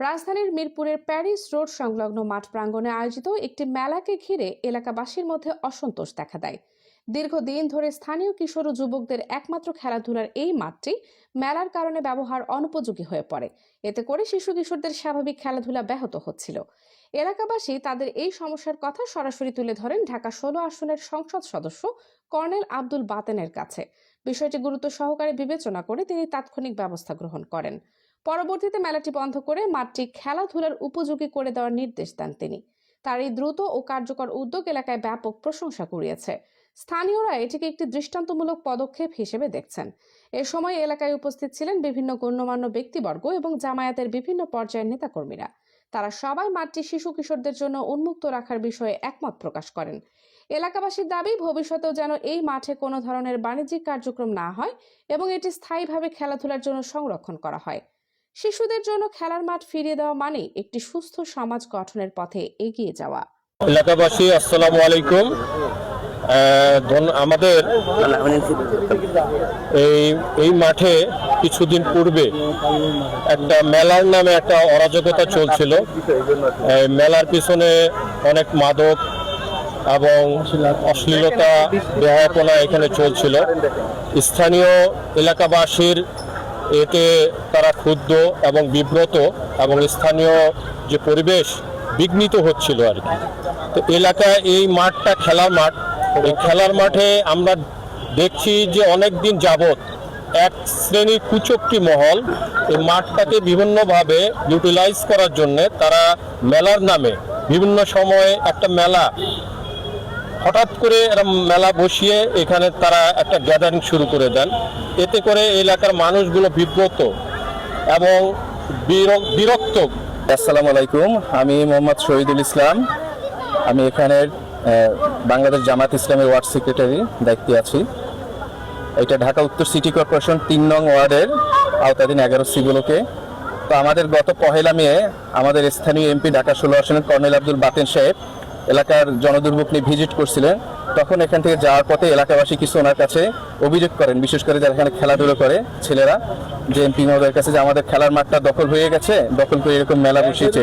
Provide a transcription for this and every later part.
রাজধানীর মিরপুরের Paris road সংলগ্ন মাঠ প্রাঙ্গণে আয়োজিত একটি মেলাকে ঘিরে এলাকাবাসীর মধ্যে অসন্তোষ দেখা দেয়। দীর্ঘদিন ধরে স্থানীয় কিশোর ও যুবকদের একমাত্র খেলাধুলার এই মাঠটি মেলার কারণে ব্যবহার অনুপযোগী হয়ে পড়ে। এতে করে শিশু কিশোরদের স্বাভাবিক খেলাধুলা ব্যাহত হচ্ছিল। এলাকাবাসী তাদের এই সমস্যার কথা সরাসরি তুলে ধরেন ঢাকা ১৬ আসনের সংসদ সদস্য কর্নেল আব্দুল বাতেনের কাছে। বিষয়টি গুরুত্ব সহকারে বিবেচনা করে তিনি তাৎক্ষণিক ব্যবস্থা গ্রহণ করেন। পরবর্তীতে মেলাটি বন্ধ করে মাঠটি খেলাধুলার উপযোগী করে দেওয়ার নির্দেশ দেন তিনি। তার এই দ্রুত ও কার্যকর উদ্যোগ এলাকায় ব্যাপক প্রশংসা কুড়িয়েছে। স্থানীয়রা এটিকে একটি দৃষ্টান্তমূলক পদক্ষেপ হিসেবে দেখছেন। এ সময় এলাকায় উপস্থিত ছিলেন বিভিন্ন গণ্যমান্য ব্যক্তিবর্গ এবং জামায়াতের বিভিন্ন পর্যায়ের নেতাকর্মীরা। তারা সবাই মাঠটি শিশু কিশোরদের জন্য উন্মুক্ত রাখার বিষয়ে একমত প্রকাশ করেন। এলাকাবাসীর দাবি, ভবিষ্যতেও যেন এই মাঠে কোনো ধরনের বাণিজ্যিক কার্যক্রম না হয় এবং এটি স্থায়ীভাবে খেলাধুলার জন্য সংরক্ষণ করা হয়। শিশুদের জন্য খেলার মাঠ ফিরিয়ে দেওয়া মানে একটি সুস্থ সমাজ গঠনের পথে এগিয়ে যাওয়া। এলাকাবাসী আসসালামু আলাইকুম। আমাদের এই মাঠে কিছুদিন পূর্বে একটা মেলার নামে একটা অরাজকতা চলছিল। মেলার পিছনে অনেক মাদক এবং অশ্লীলতা, বেহায়াপনা এখানে চলছিল। স্থানীয় এলাকাবাসীর এতে তারা ক্ষুব্ধ এবং বিব্রত এবং স্থানীয় যে পরিবেশ বিঘ্নিত হচ্ছিল আর কি। তো এলাকায় এই মাঠটা খেলার মাঠ, এই খেলার মাঠে আমরা দেখছি যে অনেক দিন যাবৎ এক শ্রেণীর কুচক্রী মহল এই মাঠটাকে বিভিন্নভাবে ইউটিলাইজ করার জন্য তারা মেলার নামে বিভিন্ন সময়ে একটা মেলা হঠাৎ করে এরা মেলা বসিয়ে এখানে তারা একটা গ্যাদারিং শুরু করে দেন। এতে করে এলাকার মানুষগুলো বিব্রত এবং বিরক্ত। আসসালামু আলাইকুম, আমি মোহাম্মদ শহীদুল ইসলাম। আমি এখানের বাংলাদেশ জামাত ইসলামের ওয়ার্ড সেক্রেটারি দায়িত্বে আছি। এটা ঢাকা উত্তর সিটি কর্পোরেশন ৩ নং ওয়ার্ডের আওতাধীন 11 ব্লকে। তো আমাদের গত 1 মে আমাদের স্থানীয় এমপি ঢাকা 16 আসনের কর্নেল আব্দুল বাতেন সাহেব এলাকার জনদুর্ভোগ নিয়ে ভিজিট করছিলেন। তখন এখান থেকে যাওয়ার পথে এলাকাবাসী কিছু ওনার কাছে অভিযোগ করেন, বিশেষ করে যারা এখানে খেলাধুলো করে ছেলেরা, যে এমপি মহোদয়ের কাছে যে আমাদের খেলার মাঠটা দখল হয়ে গেছে, দখল করে এরকম মেলা বসিয়েছে।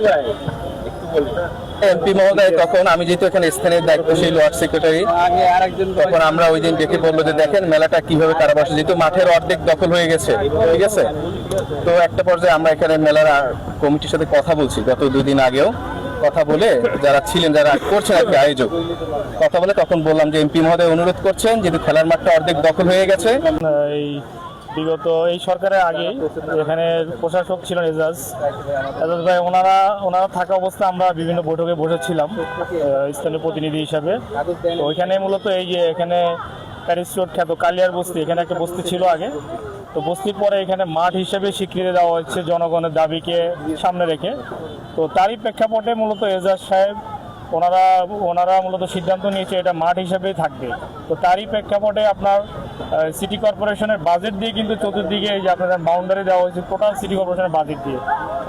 এমপি মহোদয় তখন, আমি যেহেতু এখানে স্থানীয় দায়িত্বশীল ওয়ার্ড সেক্রেটারি, তখন আমরা ওই দিন ডেকে বললো যে দেখেন মেলাটা কিভাবে তারা বসে, যেহেতু মাঠের অর্ধেক দখল হয়ে গেছে, ঠিক আছে। তো একটা পর্যায়ে আমরা এখানে মেলার কমিটির সাথে কথা বলছি, গত 2 দিন আগেও কথা বলে যারা ছিলেন, যারা করছেন আর কি আয়োজক, কথা বলে তখন বললাম যে এমপি মহোদয় অনুরোধ করছেন, যেহেতু খেলার মাঠটা অর্ধেক দখল হয়ে গেছে। বিগত এই সরকারের আগে এখানে প্রশাসক ছিলেন এজাজ ভাই, ওনারা থাকা অবস্থা আমরা বিভিন্ন বৈঠকে বসেছিলাম স্থানীয় প্রতিনিধি হিসাবে। তো ওইখানে মূলত এই যে এখানে প্যারিস রোড খ্যাত কালিয়ার বস্তি, এখানে একটা বস্তি ছিল আগে। তো বস্তির পরে এখানে মাঠ হিসেবে স্বীকৃতি দেওয়া হচ্ছে জনগণের দাবিকে সামনে রেখে। তো তারই প্রেক্ষাপটে মূলত এজাজ সাহেব ওনারা মূলত সিদ্ধান্ত নিয়েছে এটা মাঠ হিসেবেই থাকবে। তো তারই প্রেক্ষাপটে আপনার সিটি কর্পোরেশনের বাজেট দিয়ে কিন্তু চতুর্দিকে এই যে আপনাদের বাউন্ডারি দেওয়া হয়েছে টোটাল সিটি কর্পোরেশনের বাজেট দিয়ে।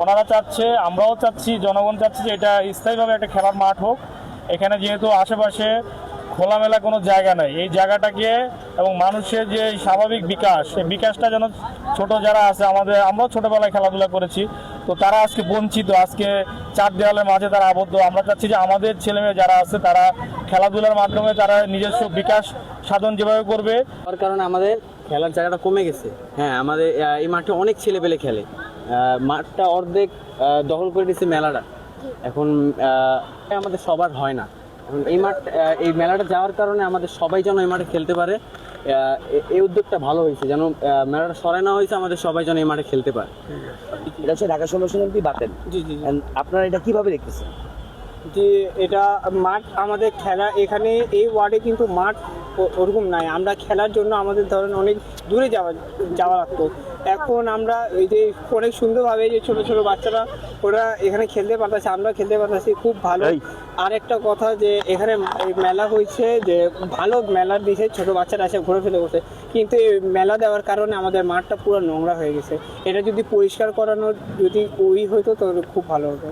ওনারা চাচ্ছে, আমরাও চাচ্ছি, জনগণ চাচ্ছে যে এটা স্থায়ীভাবে একটা খেলার মাঠ হোক। এখানে যেহেতু আশেপাশে খোলামেলা কোনো জায়গা নাই, এই জায়গাটাকে এবং মানুষের যে স্বাভাবিক বিকাশ, এই বিকাশটা যেন ছোট যারা আছে, আমরাও ছোটবেলায় খেলাধুলা করেছি, তো তারা আজকে বঞ্চিত, আজকে 4 দেওয়ালের মাঝে তারা আবদ্ধ। আমরা চাচ্ছি যে আমাদের ছেলেমেয়ে যারা আছে তারা খেলাধুলার মাধ্যমে তারা নিজস্ব বিকাশ সাধন যেভাবে করবে। তার কারণে আমাদের খেলার জায়গাটা কমে গেছে। হ্যাঁ, আমাদের এই মাঠে অনেক ছেলেপেলে খেলে, মাঠটা অর্ধেক দখল করে দিচ্ছে মেলাটা। এখন আমাদের সবার হয় না। এখন এই মেলাটা যাওয়ার কারণে আমাদের সবাই যেন এই মাঠে খেলতে পারে, এই উদ্যোগটা ভালো হয়েছে। যেন মেলাটা সরাই না হয়েছে, আমাদের সবাই যেন এই মাঠে খেলতে পারে। এটা হচ্ছে ঢাকা 16 এমপি বাতেন। জি জি। আপনারা এটা কিভাবে দেখতেছেন? যে এটা মাঠ আমাদের খেলা, এখানে এই ওয়ার্ডে কিন্তু মাঠ ওরকম নাই। আমরা খেলার জন্য আমাদের ধরেন অনেক দূরে যাওয়া লাগতো। এখন আমরা এই যে অনেক সুন্দরভাবে যে ছোট ছোট বাচ্চারা ওরা এখানে খেলতে পারতেছে, আমরা খেলতে পারতেছি, খুব ভালো। আর একটা কথা যে এখানে মেলা হয়েছে, যে ভালো মেলার দিকে ছোট বাচ্চারা এসে ঘুরে ফেলে বসে, কিন্তু এই মেলা দেওয়ার কারণে আমাদের মাঠটা পুরো নোংরা হয়ে গেছে। এটা যদি পরিষ্কার করানোর যদি হইতো তো খুব ভালো হতো।